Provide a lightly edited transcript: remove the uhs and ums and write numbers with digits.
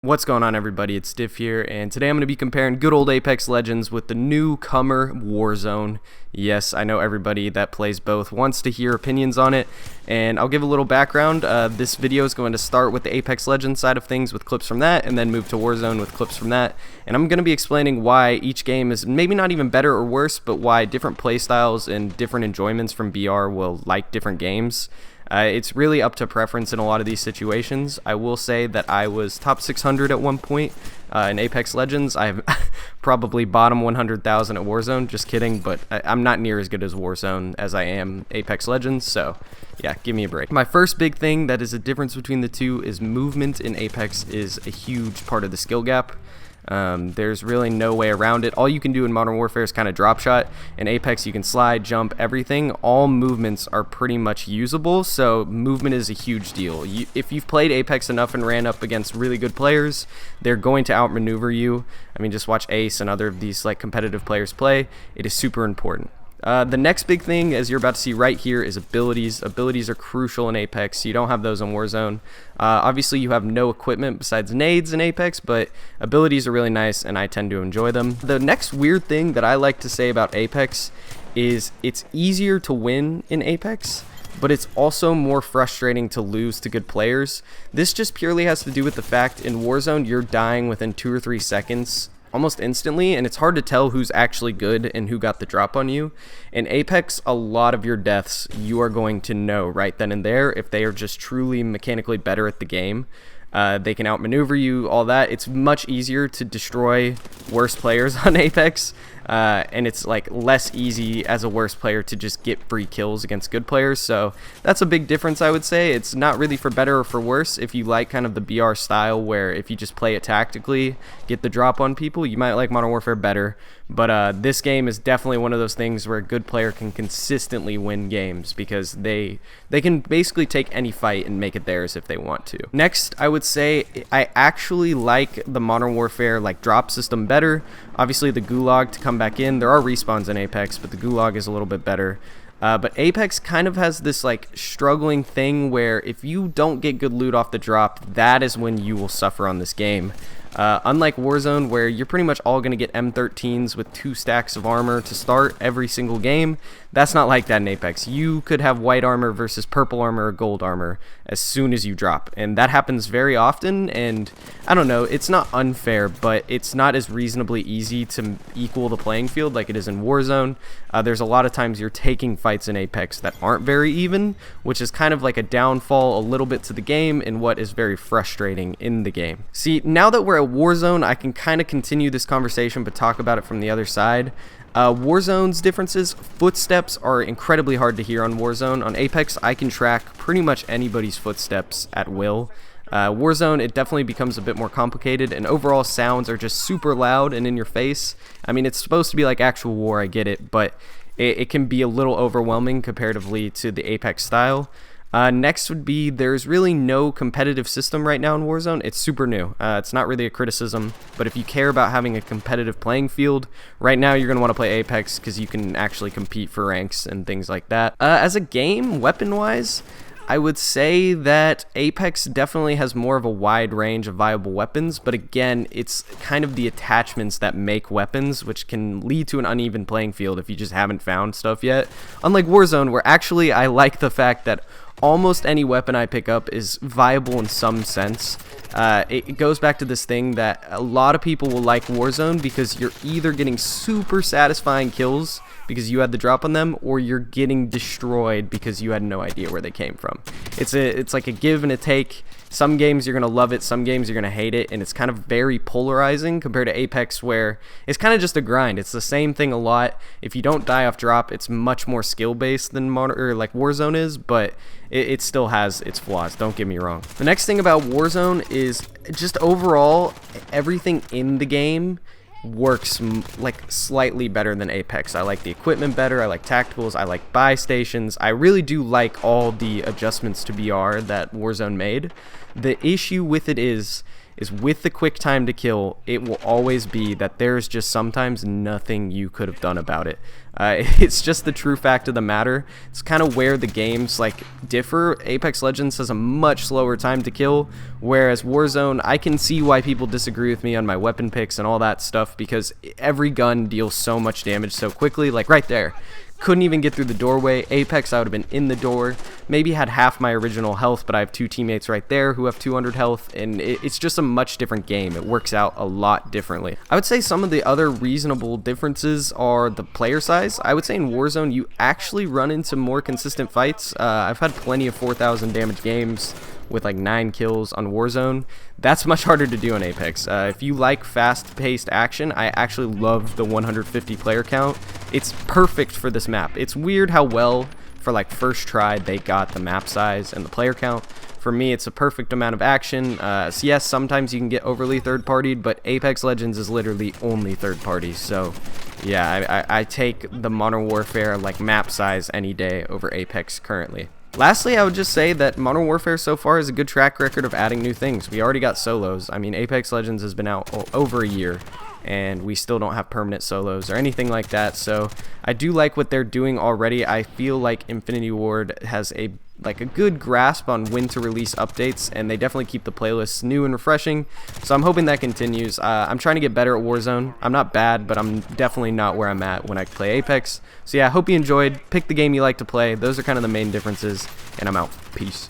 What's going on, everybody? It's Diff here, and today I'm going to be comparing good old Apex Legends with the newcomer Warzone. Yes, I know everybody that plays both wants to hear opinions on it, and I'll give a little background. This video is going to start with the Apex Legends side of things with clips from that, and then move to Warzone with clips from that. And I'm going to be explaining why each game is maybe not even better or worse, but why different playstyles and different enjoyments from BR will like different games. It's really up to preference in a lot of these situations. I will say that I was top 600 at one point in Apex Legends. I've probably bottom 100,000 at Warzone. Just kidding, but I'm not near as good as Warzone as I am Apex Legends, so yeah, give me a break. My first big thing that is a difference between the two is movement in Apex is a huge part of the skill gap. There's really no way around it. All you can do in Modern Warfare is kind of drop shot. In Apex, you can slide, jump, everything. All movements are pretty much usable, so movement is a huge deal. If you've played Apex enough and ran up against really good players, they're going to outmaneuver you. I mean, just watch Ace and other of these like competitive players play. It is super important. The next big thing, as you're about to see right here, is abilities. Abilities are crucial in Apex. You don't have those in Warzone. Obviously, you have no equipment besides nades in Apex, but abilities are really nice, and I tend to enjoy them. The next weird thing that I like to say about Apex is it's easier to win in Apex, but it's also more frustrating to lose to good players. This just purely has to do with the fact in Warzone, you're dying within 2 or 3 seconds almost instantly, and it's hard to tell who's actually good and who got the drop on you. In Apex, a lot of your deaths you are going to know right then and there if they are just truly mechanically better at the game. They can outmaneuver you, all that. It's much easier to destroy worse players on Apex, and it's like less easy as a worse player to just get free kills against good players. So that's a big difference, I would say. It's not really for better or for worse. If you like kind of the BR style where if you just play it tactically, get the drop on people, you might like Modern Warfare better. But this game is definitely one of those things where a good player can consistently win games because they can basically take any fight and make it theirs if they want to. Next, I would say I actually like the Modern Warfare like drop system better. Obviously, the Gulag to come back in. There are respawns in Apex, but the Gulag is a little bit better. But Apex kind of has this like struggling thing where if you don't get good loot off the drop, that is when you will suffer on this game. Unlike Warzone, where you're pretty much all going to get M13s with 2 stacks of armor to start every single game, that's not like that in Apex. You could have white armor versus purple armor or gold armor as soon as you drop, and that happens very often, and I don't know, it's not unfair, but it's not as reasonably easy to equal the playing field like it is in Warzone. There's a lot of times you're taking fights in Apex that aren't very even, which is kind of like a downfall a little bit to the game and what is very frustrating in the game. See, now that we're at Warzone, I can kind of continue this conversation but talk about it from the other side. Warzone's differences, footsteps are incredibly hard to hear on Warzone. On Apex, I can track pretty much anybody's footsteps at will. Warzone, it definitely becomes a bit more complicated, and overall sounds are just super loud and in your face. I mean, it's supposed to be like actual war, I get it, but it can be a little overwhelming comparatively to the Apex style. Next would be there's really no competitive system right now in Warzone. It's super new. It's not really a criticism, but if you care about having a competitive playing field, right now you're going to want to play Apex because you can actually compete for ranks and things like that. As a game, weapon-wise, I would say that Apex definitely has more of a wide range of viable weapons, but again, it's kind of the attachments that make weapons, which can lead to an uneven playing field if you just haven't found stuff yet. Unlike Warzone, where actually I like the fact that almost any weapon I pick up is viable in some sense. It goes back to this thing that a lot of people will like Warzone because you're either getting super satisfying kills because you had the drop on them, or you're getting destroyed because you had no idea where they came from. It's like a give and a take. Some games you're going to love it, some games you're going to hate it, and it's kind of very polarizing compared to Apex where it's kind of just a grind. It's the same thing a lot. If you don't die off drop, it's much more skill-based than like Warzone is, but it still has its flaws, don't get me wrong. The next thing about Warzone is just overall, everything in the game works like slightly better than Apex. I like the equipment better, I like tacticals, I like buy stations. I really do like all the adjustments to BR that Warzone made. The issue with it is is with the quick time to kill, it will always be that there's just sometimes nothing you could have done about it. It's just the true fact of the matter. It's kind of where the games like differ. Apex Legends has a much slower time to kill, whereas Warzone, I can see why people disagree with me on my weapon picks and all that stuff, because every gun deals so much damage so quickly. Like right there, couldn't even get through the doorway. Apex, I would have been in the door, maybe had half my original health, but I have two teammates right there who have 200 health, and it's just a much different game. It works out a lot differently. I would say some of the other reasonable differences are the player size. I would say in Warzone, you actually run into more consistent fights. I've had plenty of 4,000 damage games with like 9 kills on Warzone. That's much harder to do in Apex. If you like fast-paced action, I actually love the 150 player count. It's perfect for this map. It's weird how well, for like first try, they got the map size and the player count. For me, it's a perfect amount of action. So yes, sometimes you can get overly third-partied, but Apex Legends is literally only third-party. So yeah, I take the Modern Warfare like map size any day over Apex currently. Lastly, I would just say that Modern Warfare so far has a good track record of adding new things. We already got solos. I mean, Apex Legends has been out over a year, and we still don't have permanent solos or anything like that. So I do like what they're doing already. I feel like Infinity Ward has a good grasp on when to release updates, and they definitely keep the playlists new and refreshing. So I'm hoping that continues. I'm trying to get better at Warzone. I'm not bad, but I'm definitely not where I'm at when I play Apex. So yeah, I hope you enjoyed. Pick the game you like to play. Those are kind of the main differences, and I'm out. Peace.